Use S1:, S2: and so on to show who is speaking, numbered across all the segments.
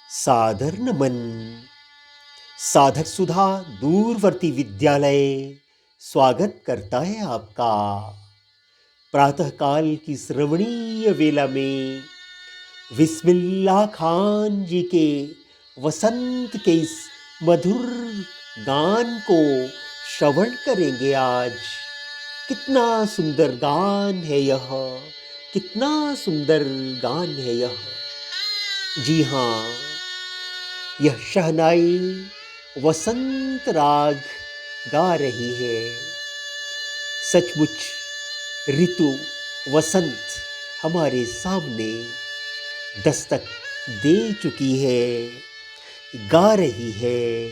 S1: सादर नमन। साधक सुधा दूरवर्ती विद्यालय स्वागत करता है आपका। प्रातःकाल की श्रवणीय वेला में बिस्मिल्लाह खान जी के वसंत के इस मधुर गान को श्रवण करेंगे आज। कितना सुंदर गान है यह, कितना सुंदर गान है यह। जी हाँ, यह शहनाई वसंत राग गा रही है। सचमुच ऋतु वसंत हमारे सामने दस्तक दे चुकी है, गा रही है,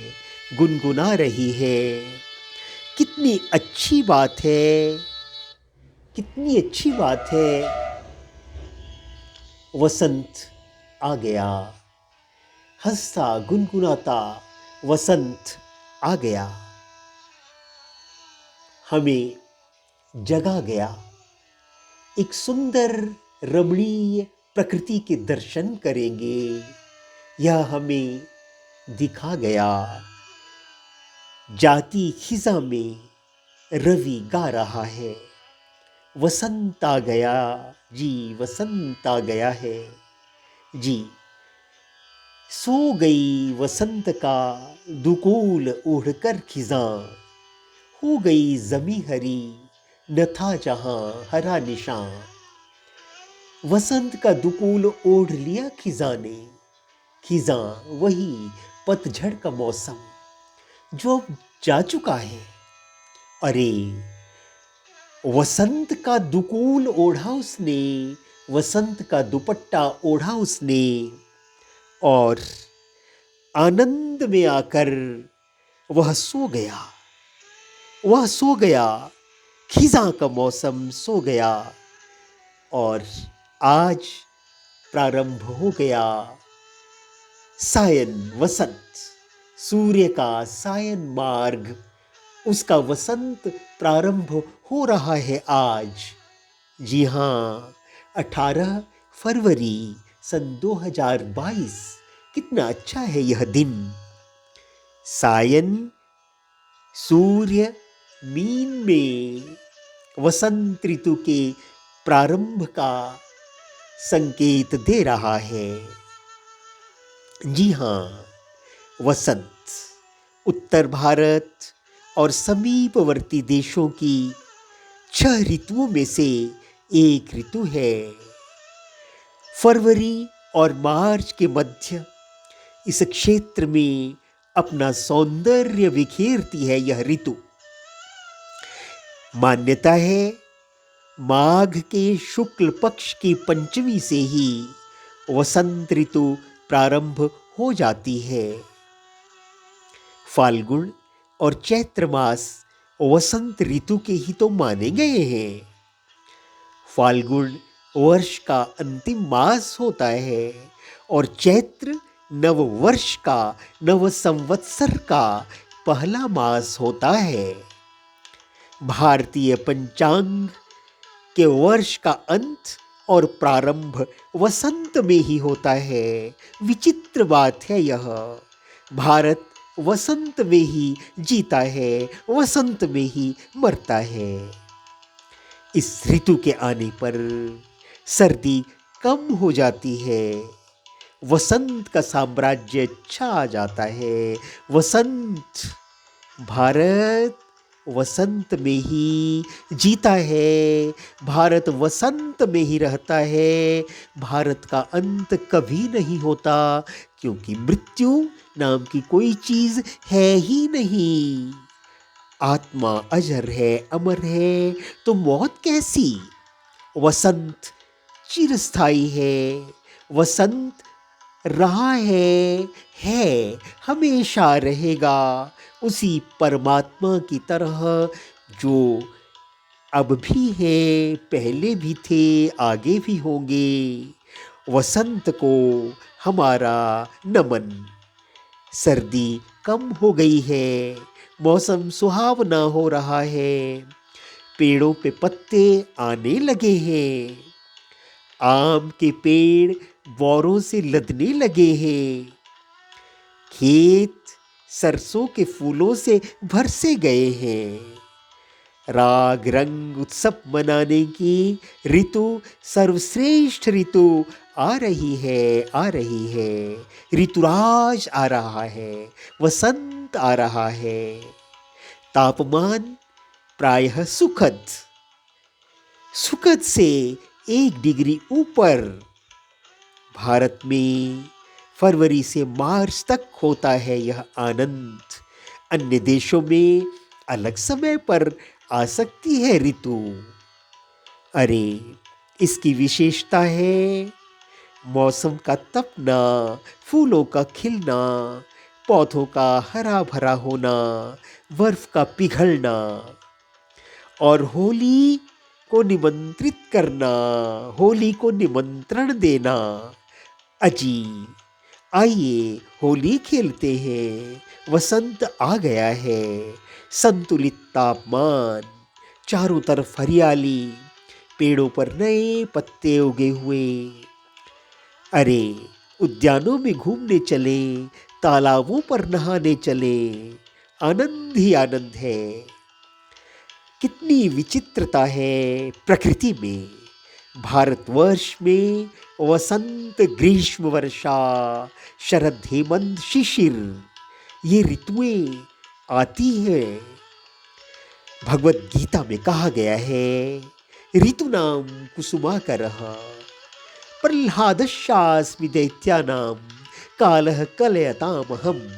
S1: गुनगुना रही है। कितनी अच्छी बात है, कितनी अच्छी बात है। वसंत आ गया, हंसता गुनगुनाता वसंत आ गया, हमें जगा गया। एक सुंदर रमणीय प्रकृति के दर्शन करेंगे, यह हमें दिखा गया। जाती खिजा में रवि गा रहा है, वसंत आ गया जी, वसंत आ गया है जी। सो गई वसंत का दुकूल ओढ़कर खिजां, हो गई जमी हरी न था जहां हरा निशान। वसंत का दुकूल ओढ़ लिया खिजां ने, खिजां वही पतझड़ का मौसम जो अब जा चुका है। अरे वसंत का दुकूल ओढ़ा उसने, वसंत का दुपट्टा ओढ़ा उसने, और आनंद में आकर वह सो गया, वह सो गया। खिजां का मौसम सो गया और आज प्रारंभ हो गया सायन वसंत, सूर्य का सायन मार्ग, उसका वसंत प्रारंभ हो रहा है आज। जी हाँ, 18 फरवरी सन 2022। कितना अच्छा है यह दिन। सायन सूर्य मीन में वसंत ऋतु के प्रारंभ का संकेत दे रहा है। जी हाँ, वसंत उत्तर भारत और समीपवर्ती देशों की 6 ऋतुओं में से एक ऋतु है। फरवरी और मार्च के मध्य इस क्षेत्र में अपना सौंदर्य बिखेरती है यह ऋतु। मान्यता है माघ के शुक्ल पक्ष की पंचमी से ही वसंत ऋतु प्रारंभ हो जाती है। फाल्गुन और चैत्र मास वसंत ऋतु के ही तो माने गए हैं। फाल्गुन वर्ष का अंतिम मास होता है और चैत्र नव वर्ष का, नव संवत्सर का पहला मास होता है। भारतीय पंचांग के वर्ष का अंत और प्रारंभ वसंत में ही होता है। विचित्र बात है यह। भारत वसंत में ही जीता है, वसंत में ही मरता है। इस ऋतु के आने पर सर्दी कम हो जाती है, वसंत का साम्राज्य छा जाता है। वसंत, भारत वसंत में ही जीता है, भारत वसंत में ही रहता है। भारत का अंत कभी नहीं होता, क्योंकि मृत्यु नाम की कोई चीज है ही नहीं। आत्मा अजर है, अमर है, तो मौत कैसी। वसंत चिरस्थायी है, वसंत रहा है, हमेशा रहेगा, उसी परमात्मा की तरह जो अब भी है, पहले भी थे, आगे भी होंगे। वसंत को हमारा नमन। सर्दी कम हो गई है, मौसम सुहावना हो रहा है, पेड़ों पे पत्ते आने लगे हैं, आम के पेड़ बौरों से लदने लगे हैं, खेत सरसों के फूलों से बरसे गए हैं। राग रंग उत्सव मनाने की ऋतु, सर्वश्रेष्ठ ऋतु आ रही है, आ रही है। ऋतुराज आ रहा है, वसंत आ रहा है। तापमान प्रायः सुखद, सुखद से 1 डिग्री ऊपर। भारत में फरवरी से मार्च तक होता है यह आनंद। अन्य देशों में अलग समय पर आ सकती है ऋतु। अरे, इसकी विशेषता है मौसम का तपना, फूलों का खिलना, पौधों का हरा भरा होना, बर्फ का पिघलना और होली को निमंत्रित करना, होली को निमंत्रण देना। अजी, आइए होली खेलते हैं। वसंत आ गया है। संतुलित तापमान, चारों तरफ हरियाली, पेड़ों पर नए पत्ते उगे हुए। अरे, उद्यानों में घूमने चले, तालाबों पर नहाने चले। आनंद ही आनंद है। कितनी विचित्रता है प्रकृति में। भारतवर्ष में वसंत, ग्रीष्म, वर्षा, शरद, हेमंत, शिशिर, ये ऋतुएं आती हैं। भगवत गीता में कहा गया है, ऋतूनां कुसुमाकरः प्रह्लादश्चास्मि दैत्यानां कालः कलयतामहं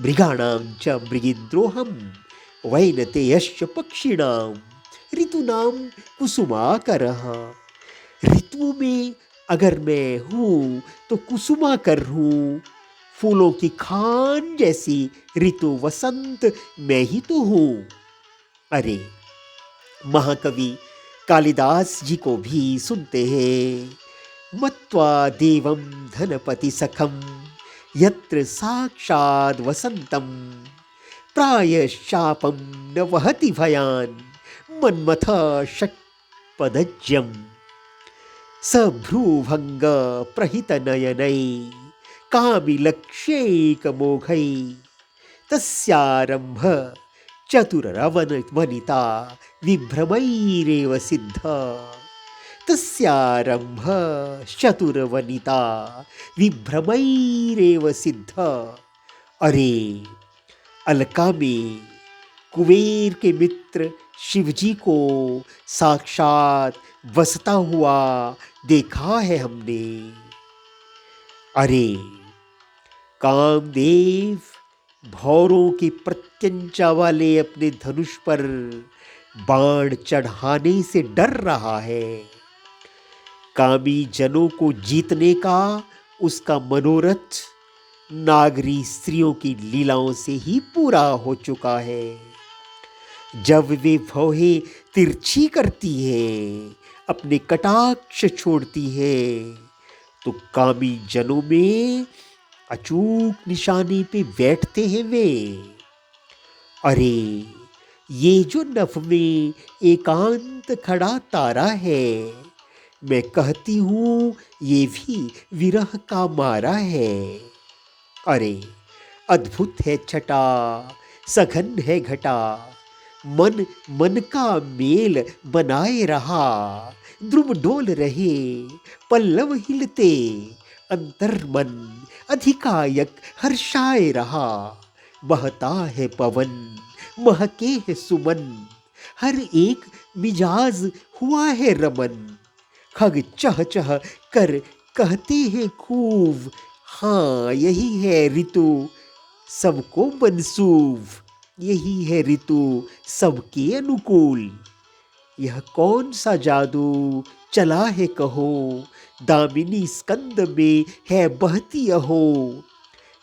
S1: मृगाणां च मृगेन्द्रोऽहं वैनतेयश्च पक्षिणां ऋतूनां कुसुमाकरः। ऋतु में अगर मैं हूँ तो कुसुमाकर हूँ, फूलों की खान जैसी ऋतु वसंत मैं ही तो हूँ। अरे, महाकवि कालिदास जी को भी सुनते हैं। मत्वा देवं धनपति सखम यत्र साक्षात् वसंतम प्रायश्चापं न वहति भयान मन्मथ षट्पदज्यम् सभ्रूभंग प्रहित नयनै कामिलक्ष्यैकमोघै तस्यारंभ चतुरवनिता विभ्रमैरेव सिद्ध। तस्यारंभ चतुरवनिता विभ्रमैरेव सिद्ध। अरे, अलका में कुबेर के मित्र शिवजी को साक्षात बसता हुआ देखा है हमने। अरे, कामदेव भौरों की प्रत्यंचा वाले अपने धनुष पर बाण चढ़ाने से डर रहा है। कामी जनों को जीतने का उसका मनोरथ नागरी स्त्रियों की लीलाओं से ही पूरा हो चुका है। जब वे भौहें तिरछी करती है, अपने कटाक्ष छोड़ती है, तो कामी जनों में अचूक निशाने पे बैठते हैं वे। अरे, ये जो नभ में एकांत खड़ा तारा है, मैं कहती हूँ ये भी विरह का मारा है। अरे, अद्भुत है छटा, सघन है घटा, मन मन का मेल बनाए रहा। ध्रुव डोल रहे, पल्लव हिलते, अंतर मन अधिकायक हर्षाए रहा। बहता है पवन, महके है सुमन, हर एक मिजाज हुआ है रमन। खग चह चह कर कहते हैं खूब, हाँ यही है ऋतु सबको मंसूब, यही है ऋतु सबके अनुकूल। यह कौन सा जादू चला है कहो, दामिनी स्कंद में है बहती अहो।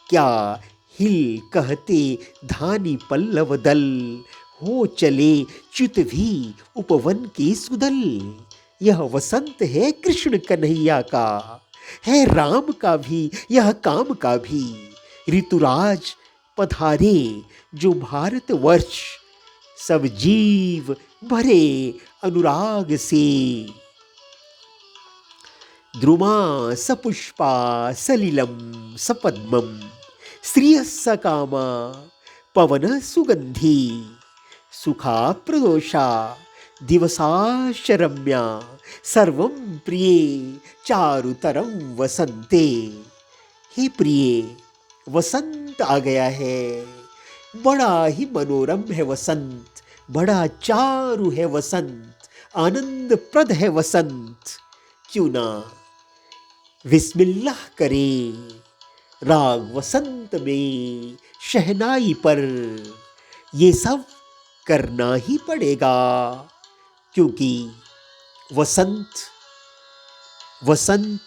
S1: क्या हिल कहते धानी पल्लव दल, हो चले च्युत भी उपवन के सुदल। यह वसंत है कृष्ण कन्हैया का, है राम का भी यह काम का भी। ऋतुराज पधारे जो भारतवर्ष, सब जीव भरे अनुराग से। द्रुमा सपुष्पा सलिलम सपद्मम श्रियः सकामा पवनः सुगन्धी सुखा प्रदोषा दिवसा शरम्या सर्वं प्रिये चारुतरं वसंते। हे प्रिय, वसंत आ गया है। बड़ा ही मनोरम है वसंत, बड़ा चारु है वसंत, आनंद प्रद है वसंत। क्यों ना बिस्मिल्लाह करें राग वसंत में शहनाई पर। ये सब करना ही पड़ेगा, क्योंकि वसंत वसंत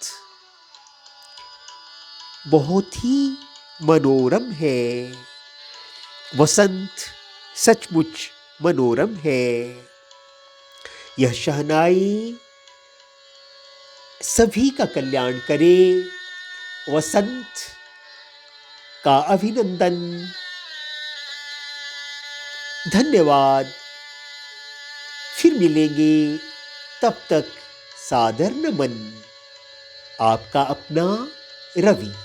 S1: बहुत ही मनोरम है। वसंत सचमुच मनोरम है। यह शहनाई सभी का कल्याण करे। वसंत का अभिनंदन। धन्यवाद। फिर मिलेंगे, तब तक सादर नमन। आपका अपना रवि।